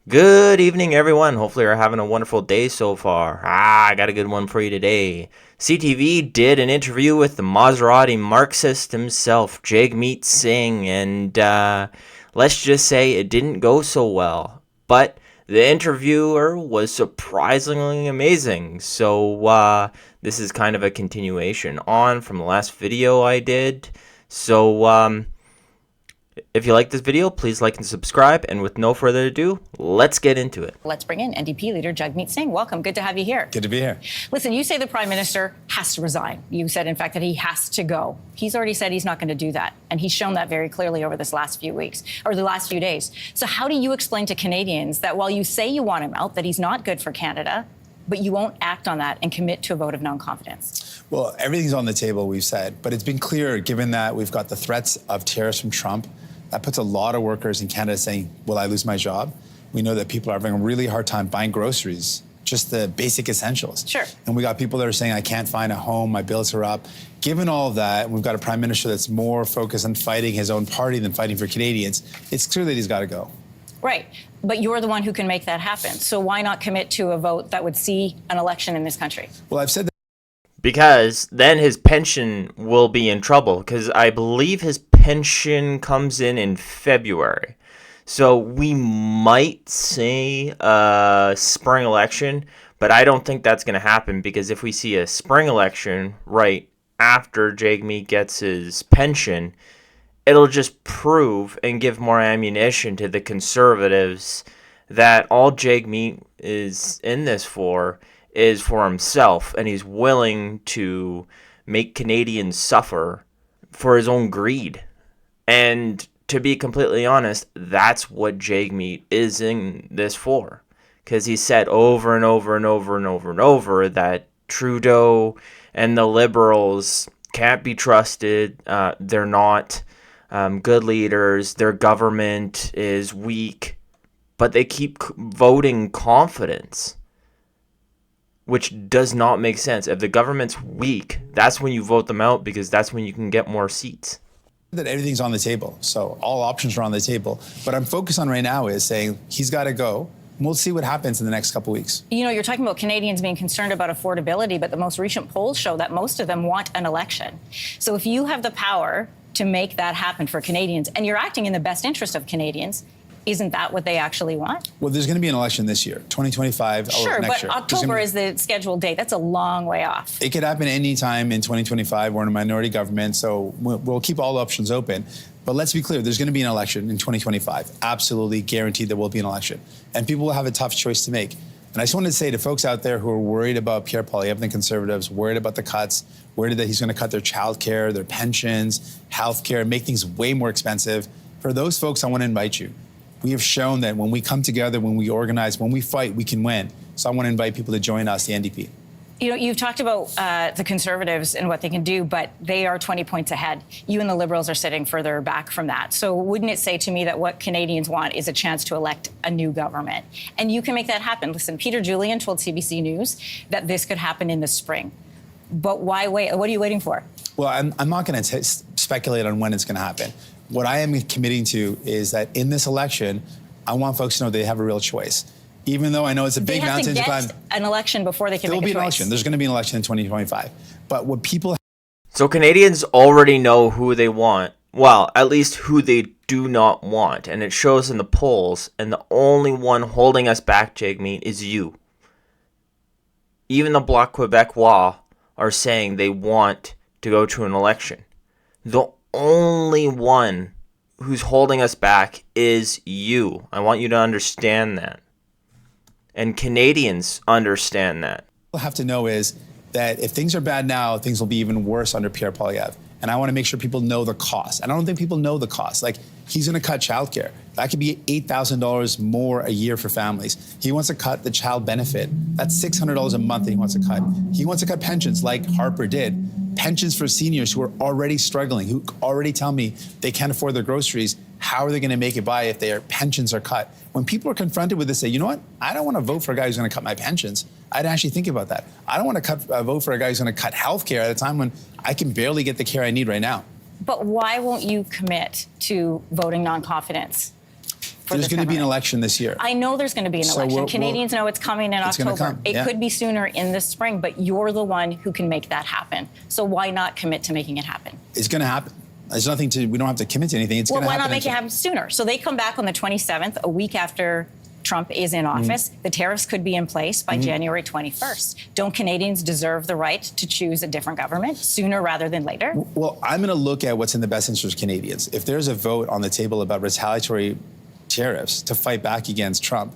Good evening, everyone. Hopefully, you're having a wonderful day so far. I got a good one for you today. CTV did an interview with the Maserati Marxist himself, Jagmeet Singh, and let's just say it didn't go so well. But the interviewer was surprisingly amazing. So, this is kind of a continuation on from the last video I did. So, if you like this video, please like and subscribe. And with no further ado, let's get into it. Let's bring in NDP leader Jagmeet Singh. Welcome. Good to have you here. Good to be here. Listen, you say the Prime Minister has to resign. You said, in fact, that he has to go. He's already said he's not going to do that. And he's shown that very clearly over this last few weeks, or the last few days. So how do you explain to Canadians that while you say you want him out, that he's not good for Canada, but you won't act on that and commit to a vote of non-confidence? Well, everything's on the table, we've said. But it's been clear, given that we've got the threats of tariffs from Trump, that puts a lot of workers in Canada saying, will I lose my job? We know that people are having a really hard time buying groceries, just the basic essentials. Sure. And we got people that are saying, I can't find a home, my bills are up. Given all of that, we've got a prime minister that's more focused on fighting his own party than fighting for Canadians. It's clear that he's got to go. Right. But you're the one who can make that happen. So why not commit to a vote that would see an election in this country? Well, I've said that. Because then his pension will be in trouble, because I believe his pension comes in February. So we might see a spring election, but I don't think that's going to happen, because if we see a spring election right after Jagmeet gets his pension, it'll just prove and give more ammunition to the Conservatives that all Jagmeet is in this for is for himself, and he's willing to make Canadians suffer for his own greed. And to be completely honest, that's what Jagmeet is in this for. Because he said over and over and over and over and over that Trudeau and the Liberals can't be trusted. They're not good leaders. Their government is weak. But they keep voting confidence, which does not make sense. If the government's weak, that's when you vote them out, because that's when you can get more seats. That everything's on the table. So all options are on the table. What I'm focused on right now is saying he's got to go. And we'll see what happens in the next couple of weeks. You know, you're talking about Canadians being concerned about affordability, but the most recent polls show that most of them want an election. So if you have the power to make that happen for Canadians, and you're acting in the best interest of Canadians, isn't that what they actually want? Well, there's going to be an election this year, 2025. Sure, next but year. October is the scheduled date. That's a long way off. It could happen any time in 2025. We're in a minority government, so we'll keep all options open. But let's be clear, there's going to be an election in 2025. Absolutely guaranteed there will be an election. And people will have a tough choice to make. And I just wanted to say to folks out there who are worried about Pierre Poilievre and the Conservatives, worried about the cuts, worried that he's going to cut their childcare, their pensions, healthcare, make things way more expensive. For those folks, I want to invite you. We have shown that when we come together, when we organize, when we fight, we can win. So I want to invite people to join us, the NDP. You know, you've talked about the Conservatives and what they can do, but they are 20 points ahead. You and the Liberals are sitting further back from that. So wouldn't it say to me that what Canadians want is a chance to elect a new government? And you can make that happen. Listen, Peter Julian told CBC News that this could happen in the spring. But why wait? What are you waiting for? Well, I'm not going to speculate on when it's going to happen. What I am committing to is that in this election, I want folks to know they have a real choice. Even though I know it's a big mountain to climb. They have to get an election before they can make a choice. There will be an election. There's going to be an election in 2025. But what people... So Canadians already know who they want. Well, at least who they do not want. And it shows in the polls. And the only one holding us back, Jagmeet, is you. Even the Bloc Québécois are saying they want to go to an election. The only one who's holding us back is you. I want you to understand that. And Canadians understand that. What people have to know is that if things are bad now, things will be even worse under Pierre Poilievre. And I want to make sure people know the cost. And I don't think people know the cost. Like, he's going to cut childcare. That could be $8,000 more a year for families. He wants to cut the child benefit. That's $600 a month that he wants to cut. He wants to cut pensions like Harper did. Pensions for seniors who are already struggling, who already tell me they can't afford their groceries. How are they going to make it by if their pensions are cut? When people are confronted with this, say, you know what? I don't want to vote for a guy who's going to cut my pensions. I'd actually think about that. I don't want to vote for a guy who's going to cut health care at a time when I can barely get the care I need right now. But why won't you commit to voting non-confidence? for There's this going to be an government. election this year. I know there's going to be an So election. Canadians know it's coming in it's gonna October. come, It yeah. could be sooner in the spring, but you're the one who can make that happen. So why not commit to making it happen? It's going to happen. There's nothing to, we don't have to commit to anything. It's Well, going to why happen. not make it happen sooner? So they come back on the 27th, a week after Trump is in office. The tariffs could be in place by January 21st. Don't Canadians deserve the right to choose a different government sooner rather than later? Well, I'm going to look at what's in the best interest of Canadians. If there's a vote on the table about retaliatory tariffs to fight back against Trump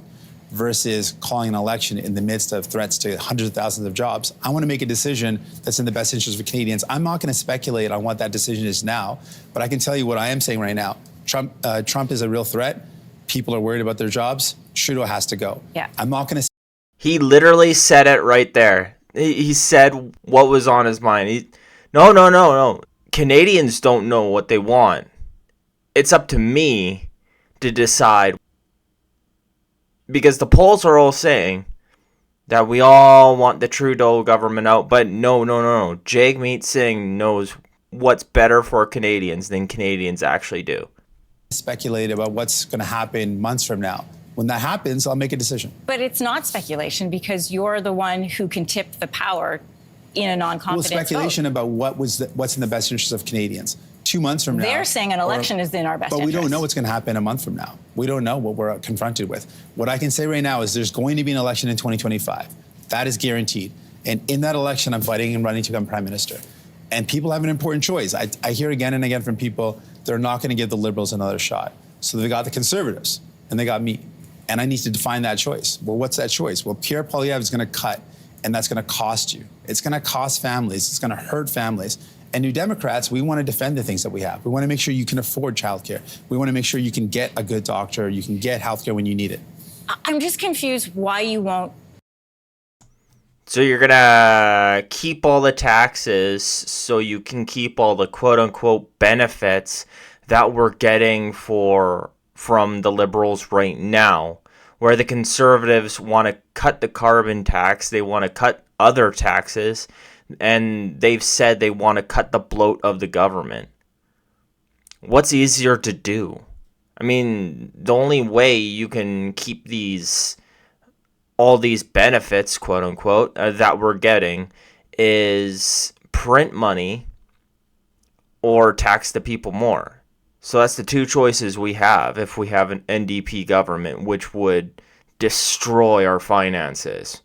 versus calling an election in the midst of threats to hundreds of thousands of jobs, I want to make a decision that's in the best interest of Canadians. I'm not going to speculate on what that decision is now, but I can tell you what I am saying right now. Trump is a real threat. People are worried about their jobs. Trudeau has to go. Yeah. I'm not going to. He literally said it right there. He said what was on his mind. No. Canadians don't know what they want. It's up to me to decide. Because the polls are all saying that we all want the Trudeau government out. But no. Jagmeet Singh knows what's better for Canadians than Canadians actually do. Speculate about what's going to happen months from now. When that happens, I'll make a decision. But it's not speculation because you're the one who can tip the power in a non-confidence Well, speculation about what's in the best interest of Canadians. 2 months from now. They're saying an election is in our best But interest. we don't know what's going to happen a month from now. We don't know what we're confronted with. What I can say right now is there's going to be an election in 2025. That is guaranteed. And in that election, I'm fighting and running to become prime minister. And people have an important choice. I hear again and again from people, they're not going to give the Liberals another shot. So they got the Conservatives, and they got me. And I need to define that choice. Well, what's that choice? Well, Pierre Poilievre is going to cut, and that's going to cost you. It's going to cost families. It's going to hurt families. And New Democrats, we want to defend the things that we have. We want to make sure you can afford childcare. We want to make sure you can get a good doctor. You can get healthcare when you need it. I'm just confused why you won't. So you're going to keep all the taxes so you can keep all the quote-unquote benefits that we're getting from the Liberals right now, where the Conservatives want to cut the carbon tax, they want to cut other taxes, and they've said they want to cut the bloat of the government. What's easier to do? I mean, the only way you can keep all these benefits, quote unquote, that we're getting is print money or tax the people more. So that's the two choices we have if we have an NDP government, which would destroy our finances,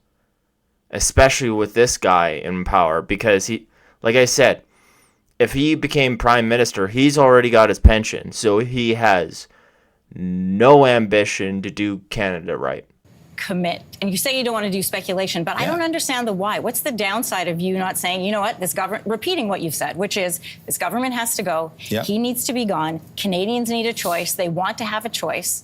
especially with this guy in power, because he, like I said, if he became prime minister, he's already got his pension, so he has no ambition to do Canada right. Commit. And you say you don't want to do speculation, but I don't understand the why. What's the downside of you not saying, you know what, this government, repeating what you've said, which is this government has to go. Yeah. He needs to be gone. Canadians need a choice. They want to have a choice.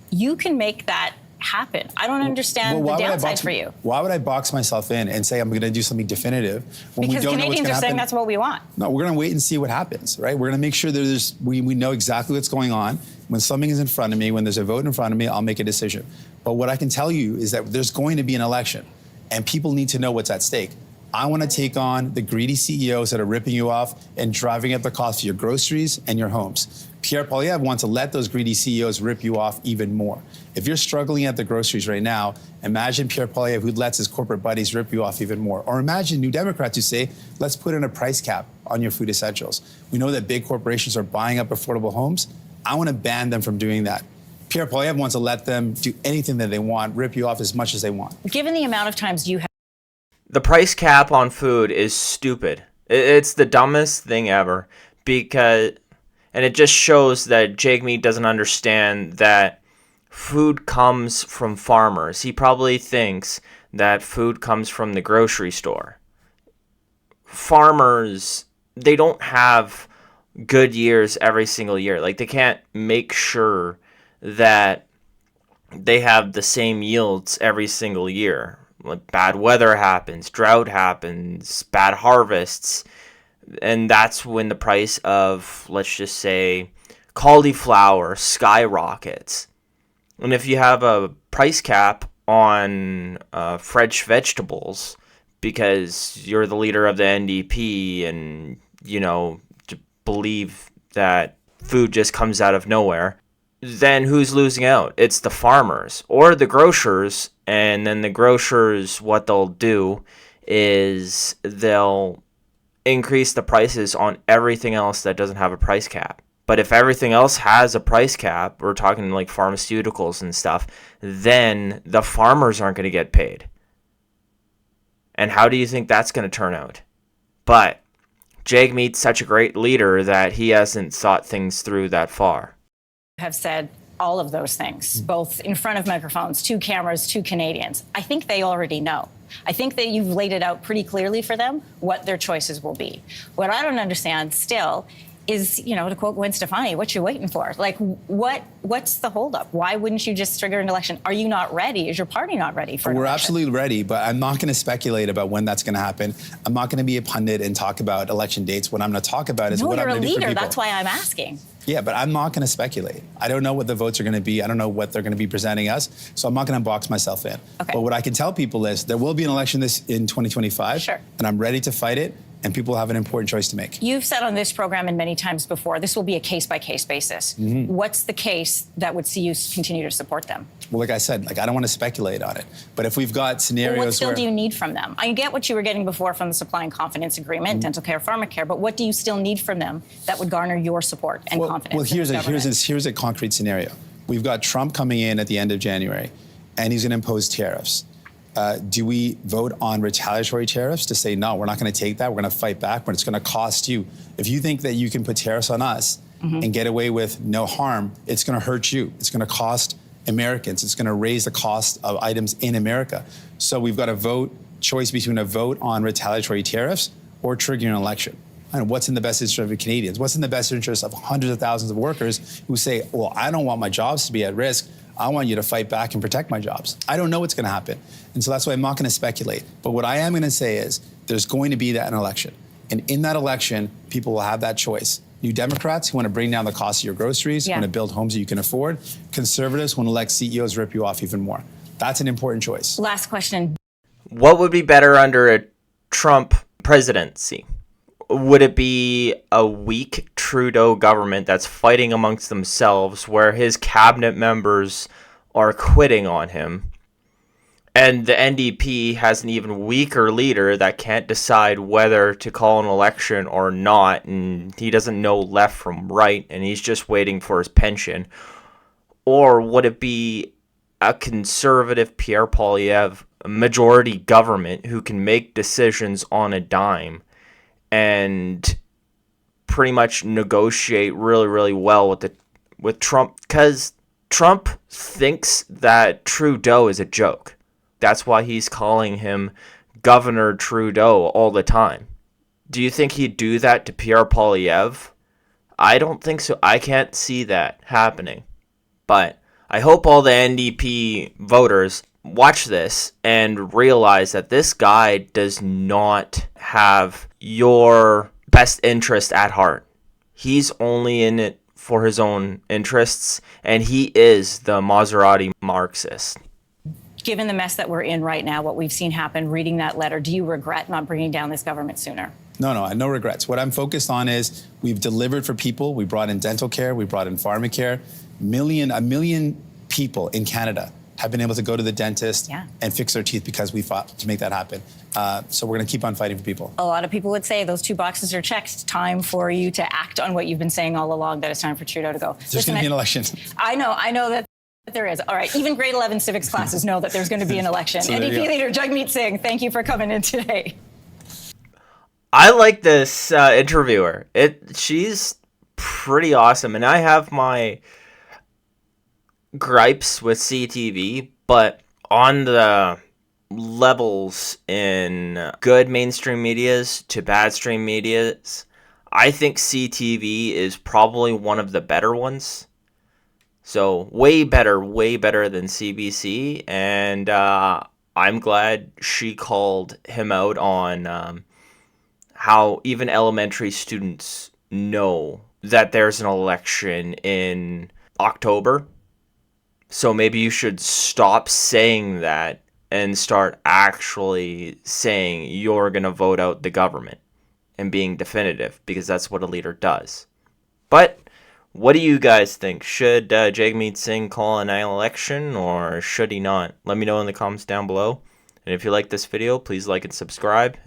You can make that happen. I don't understand the downside for you. Why would I box myself in and say I'm going to do something definitive when Because we don't know what's Canadians going to are happen? saying that's what we want. No, we're going to wait and see what happens, right? We're going to make sure that we know exactly what's going on. When something is in front of me, when there's a vote in front of me, I'll make a decision. But what I can tell you is that there's going to be an election, and people need to know what's at stake. I want to take on the greedy CEOs that are ripping you off and driving up the cost of your groceries and your homes. Pierre Poilievre wants to let those greedy CEOs rip you off even more. If you're struggling at the groceries right now, imagine Pierre Poilievre who lets his corporate buddies rip you off even more. Or imagine New Democrats who say, let's put in a price cap on your food essentials. We know that big corporations are buying up affordable homes. I want to ban them from doing that. Pierre Poilievre wants to let them do anything that they want, rip you off as much as they want. Given the amount of times you have. The price cap on food is stupid. It's the dumbest thing ever, and it just shows that Jagmeet doesn't understand that food comes from farmers. He probably thinks that food comes from the grocery store. Farmers, they don't have good years every single year. Like, they can't make sure that they have the same yields every single year. Like, bad weather happens, drought happens, bad harvests, and that's when the price of, let's just say, cauliflower skyrockets. And if you have a price cap on fresh vegetables because you're the leader of the NDP and, you know, believe that food just comes out of nowhere, then who's losing out? It's the farmers or the grocers. And then the grocers, what they'll do is they'll increase the prices on everything else that doesn't have a price cap. But if everything else has a price cap, we're talking like pharmaceuticals and stuff, then the farmers aren't going to get paid. And how do you think that's going to turn out? But Jagmeet's such a great leader that he hasn't thought things through that far. Have said all of those things, both in front of microphones, to cameras, to Canadians. I think they already know. I think that you've laid it out pretty clearly for them what their choices will be. What I don't understand still is, to quote Gwen Stefani, what you waiting for? Like, what's the holdup? Why wouldn't you just trigger an election? Are you not ready? Is your party not ready for an election? We're absolutely ready, but I'm not going to speculate about when that's going to happen. I'm not going to be a pundit and talk about election dates. What I'm going to talk about is what I'm going to do for people. You're a leader. That's why I'm asking. Yeah, but I'm not going to speculate. I don't know what the votes are going to be. I don't know what they're going to be presenting us. So I'm not going to box myself in. Okay. But what I can tell people is there will be an election in 2025. Sure. And I'm ready to fight it. And people have an important choice to make. You've said on this program and many times before, this will be a case-by-case basis. Mm-hmm. What's the case that would see you continue to support them? Well, like I said, I don't want to speculate on it. But if we've got scenarios what still do you need from them? I get what you were getting before from the supply and confidence agreement, mm-hmm. dental care, pharmacare, but what do you still need from them that would garner your support and confidence? Well, here's a concrete scenario. We've got Trump coming in at the end of January, and he's going to impose tariffs. Do we vote on retaliatory tariffs to say, no, we're not going to take that, we're going to fight back, but it's going to cost you? If you think that you can put tariffs on us mm-hmm. and get away with no harm, it's going to hurt you. It's going to cost Americans. It's going to raise the cost of items in America. So we've got a choice between a vote on retaliatory tariffs or triggering an election. And what's in the best interest of Canadians? What's in the best interest of hundreds of thousands of workers who say, well, I don't want my jobs to be at risk. I want you to fight back and protect my jobs. I don't know what's going to happen. And so that's why I'm not going to speculate. But what I am going to say is there's going to be an election. And in that election, people will have that choice. New Democrats who want to bring down the cost of your groceries, who want to build homes that you can afford. Conservatives want to let CEOs rip you off even more. That's an important choice. Last question. What would be better under a Trump presidency? Would it be a weak Trudeau government that's fighting amongst themselves where his cabinet members are quitting on him? And the NDP has an even weaker leader that can't decide whether to call an election or not. And he doesn't know left from right. And he's just waiting for his pension. Or would it be a conservative Pierre Poilievre majority government who can make decisions on a dime and pretty much negotiate really, really well with Trump? Because Trump thinks that Trudeau is a joke. That's why he's calling him Governor Trudeau all the time. Do you think he'd do that to Pierre Poilievre? I don't think so. I can't see that happening. But I hope all the NDP voters watch this and realize that this guy does not have your best interest at heart. He's only in it for his own interests, and he is the Maserati Marxist. Given the mess that we're in right now, what we've seen happen, reading that letter, do you regret not bringing down this government sooner? No, no regrets. What I'm focused on is we've delivered for people. We brought in dental care. We brought in pharmacare. A million people in Canada have been able to go to the dentist and fix their teeth because we fought to make that happen. So we're going to keep on fighting for people. A lot of people would say those two boxes are checked. Time for you to act on what you've been saying all along, that it's time for Trudeau to go. There's going to be an election. I know that there is. All right. Even grade 11 civics classes know that there's going to be an election. So NDP leader Jagmeet Singh, thank you for coming in today. I like this interviewer. She's pretty awesome. And I have my gripes with CTV, but on the levels in good mainstream medias to bad stream medias, I think CTV is probably one of the better ones. So way better than CBC. And I'm glad she called him out on how even elementary students know that there's an election in October. So maybe you should stop saying that and start actually saying you're going to vote out the government and being definitive, because that's what a leader does. But What do you guys think? Should Jagmeet Singh call an election or should he not? Let me know in the comments down below. And if you like this video, please like and subscribe.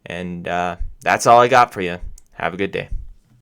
And that's all I got for you. Have a good day.